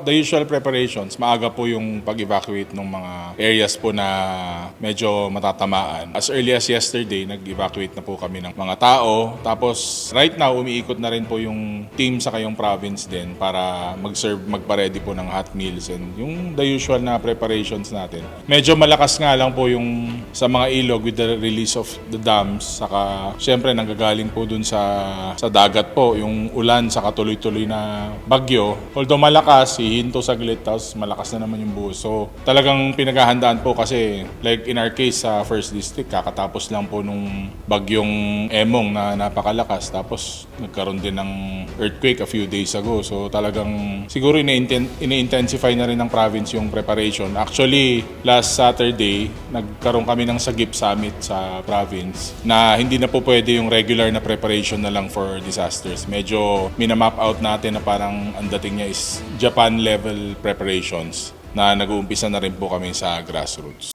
the usual preparations, maaga po yung pag-evacuate ng mga areas po na medyo matatamaan. As early as yesterday, nag-evacuate na po kami ng mga tao. Tapos right now, umiikot na rin po yung team sa kayong province din para mag-serve, magpa-ready po ng hot meals and yung the usual na preparations natin. Medyo malakas nga lang po yung sa mga ilog with the release of the dams. Saka syempre nanggagaling po dun sa dagat po yung ulan sa tuloy-tuloy na bagyo. Although malakas, hihinto saglit tapos malakas na naman yung buhos. So talagang pinaghahandaan po kasi like in our case sa first district, kakatapos lang po nung bagyong Emong na napakalakas. Tapos nagkaroon din ng earthquake a few days ago. So talagang siguro ini-intensify na rin ng province yung preparation. Actually, last Saturday, nagkaroon kami ng Sagip Summit sa province na hindi na po pwede yung regular na preparation na lang for disasters. Medyo minamap out natin na parang ang dating niya is Japan level preparations na nag-uumpisa na rin po kami sa grassroots.